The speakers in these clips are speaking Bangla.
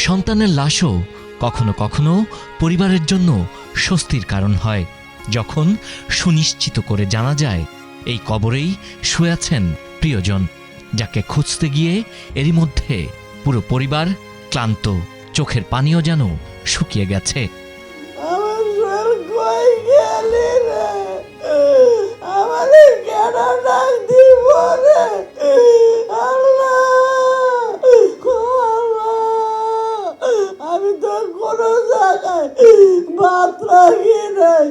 সন্তানের লাশও কখনো কখনো পরিবারের জন্য স্বস্তির কারণ হয়, যখন সুনিশ্চিত করে জানা যায় এই কবরেই শুয়ে আছেন প্রিয়জন, যাকে খুঁজতে গিয়ে এরই মধ্যে পুরো পরিবার ক্লান্ত, চোখের পানিও যেন শুকিয়ে গেছে। আমি তো কোনো জায়গায় ভাত রাখি নাই,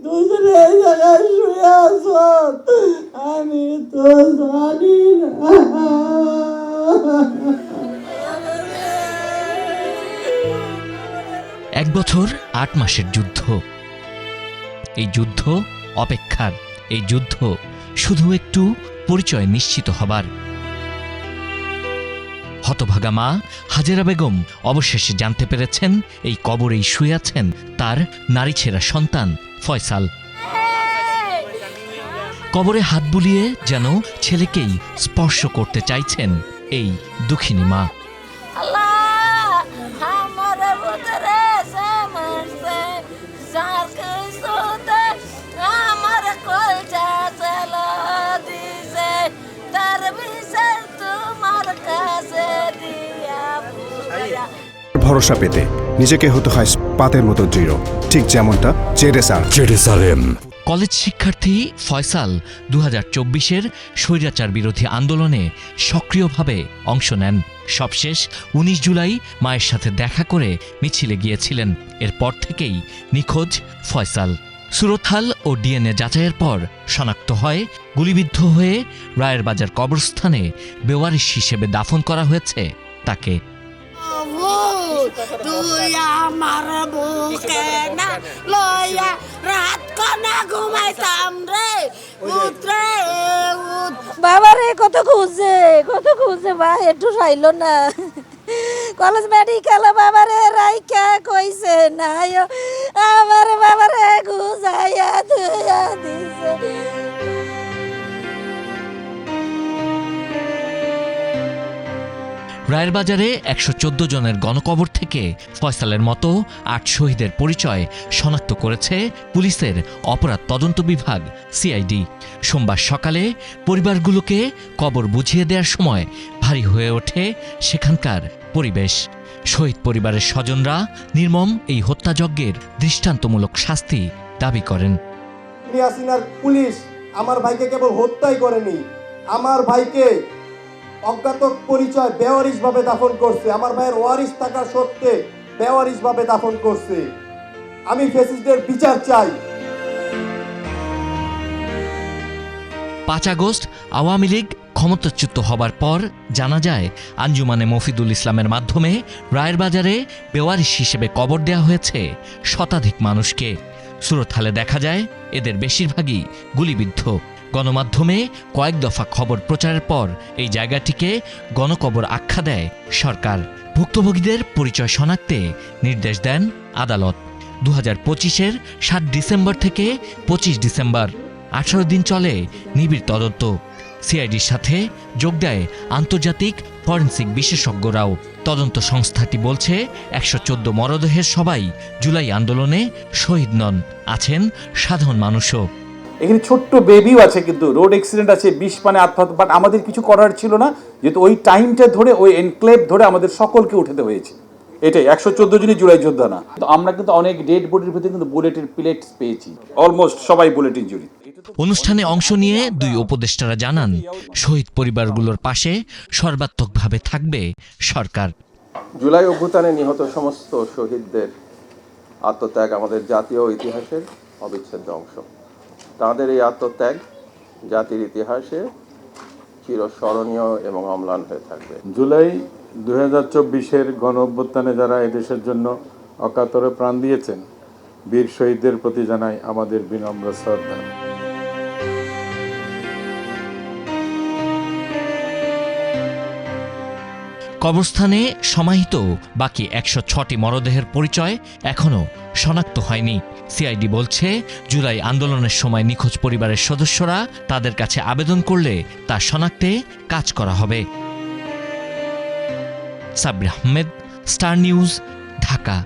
দুজনে এই জায়গায় শুয়ে আছ, আমি তো জানি না। এক বছর ৮ মাসের যুদ্ধ, এই যুদ্ধ অপেক্ষার, এই যুদ্ধ শুধু একটু পরিচয় নিশ্চিত হবার। হতভাগা মা হাজেরা বেগম অবশেষে জানতে পেরেছেন এই কবরেই শুয়ে আছেন তার নারীছেঁড়া সন্তান ফয়সাল। কবরে হাত বুলিয়ে যেন ছেলেকেই স্পর্শ করতে চাইছেন এই দুঃখিনী মা। ভরসা পেতে নিজেকে হতে হয় পাতের মতো দৃঢ়, ঠিক যেমনটা জেরুসালেম। কলেজ শিক্ষার্থী ফয়সাল ২০২৪-এর স্বৈরাচার বিরোধী আন্দোলনে সক্রিয়ভাবে অংশ নেন। সবশেষ ১৯ জুলাই মায়ের সাথে দেখা করে মিছিলে গিয়েছিলেন। এরপর থেকেই নিখোঁজ ফয়সাল। সুরতহাল ও ডিএনএ যাচাইয়ের পর শনাক্ত হয় গুলিবিদ্ধ হয়ে রায়ের বাজার কবরস্থানে বেওয়ারিশ হিসেবে দাফন করা হয়েছে তাকে। তুই আমার বুকে না লইয়া রাত কোনা ঘুমাইতাম রে উতরে বাবা রে, কত খুঁজছে ভাই, একটু চাইল না। কলেজ মেডিকেল বাবা রে রাইকা কইছে না, আমার বাবা রে গুজাইয়া ধুইয়া দিছে। রায়ের বাজারে ১১৪ জনের গণকবর থেকে ফয়সালের মতো ৮ শহীদের পরিচয় শনাক্ত করেছে পুলিশের অপরাধ তদন্ত বিভাগ সিআইডি। সোমবার সকালে পরিবারগুলোকে কবর বুঝিয়ে দেওয়ার সময় ভারী হয়ে ওঠে সেখানকার পরিবেশ। শহীদ পরিবারের স্বজনরা নির্মম এই হত্যাযজ্ঞের দৃষ্টান্তমূলক শাস্তি দাবি করেন। হাসিনার পুলিশ আমার ভাইকে কেবল হত্যাই করেনি, আমার ভাইকে অজ্ঞাত পরিচয় বেওয়ারিশ ভাবে দাফন করছে। আমার ভাইয়ের ওয়ারিশ থাকার সত্ত্বে বেওয়ারিশ ভাবে দাফন করছে। আমি ফ্যাসিস্টদের বিচার চাই। ৫ আগস্ট আওয়ামী লীগ ক্ষমতাচ্যুত হবার পর জানা যায় আঞ্জুমানে মফিদুল ইসলামের মাধ্যমে রায়ের বাজারে বেওয়ারিশ হিসেবে কবর দেয়া হয়েছে শতাধিক মানুষকে। সুরতহালে দেখা যায় এদের বেশিরভাগই গুলিবিদ্ধ। গণমাধ্যমে কয়েক দফা খবর প্রচারের পর এই জায়গাটিকে গণকবর আখ্যা দেয় সরকার। ভুক্তভোগীদের পরিচয় শনাক্তে নির্দেশ দেন আদালত। ২০২৫-এর ৭ ডিসেম্বর থেকে ২৫ ডিসেম্বর ১৮ দিন চলে নিবিড় তদন্ত। সিআইডির সাথে যোগ দেয় আন্তর্জাতিক ফরেনসিক বিশেষজ্ঞরাও। তদন্ত সংস্থাটি বলছে ১১৪ মরদেহের সবাই জুলাই আন্দোলনে শহীদ নন, আছেন সাধারণ মানুষও। এখানে ছোট্ট বেবিও আছে, কিন্তু রোড অ্যাক্সিডেন্ট আছে, ২০ পানে আত্মহত্যা। বাট আমাদের কিছু করার ছিল না, যেহেতু ওই টাইমটা ধরে, ওই এনক্লেভ ধরে আমাদের সকলকে উঠাতে হয়েছে। এটাই ১১৪ জনই জুলাই যোদ্ধা না। আমরা কিন্তু অনেক ডেড বডির ভিতরে কিন্তু বুলেটের প্লেটস পেয়েছি, অলমোস্ট সবাই বুলেট ইনজুরি। অনুষ্ঠানে অংশ নিয়ে দুই উপদেষ্টারা জানান, শহীদ পরিবারগুলোর পাশে সর্বাত্মকভাবে থাকবে সরকার। জুলাই অভ্যুত্থানে নিহত সমস্ত শহীদদের আত্মত্যাগ আমাদের জাতীয় ইতিহাসের অবিচ্ছেদ্য অংশ। তাদের এই আত্মত্যাগ জাতির ইতিহাসে চিরস্মরণীয় এবং অম্লান হয়ে থাকবে। জুলাই ২০২৪-এর গণ অভ্যুত্থানে যারা এদেশের জন্য অকাতরে প্রাণ দিয়েছেন, বীর শহীদদের প্রতি জানাই আমাদের বিনম্র শ্রদ্ধা। কবরস্থানে সমাহিত বাকি ১০৬টি মরদেহের পরিচয় এখনও শনাক্ত হয়নি। সিআইডি বলছে, জুলাই আন্দোলনের সময় নিখোঁজ পরিবারের সদস্যরা তাদের কাছে আবেদন করলে তা শনাক্তে কাজ করা হবে। Sabbir Ahmed, star news, Dhaka.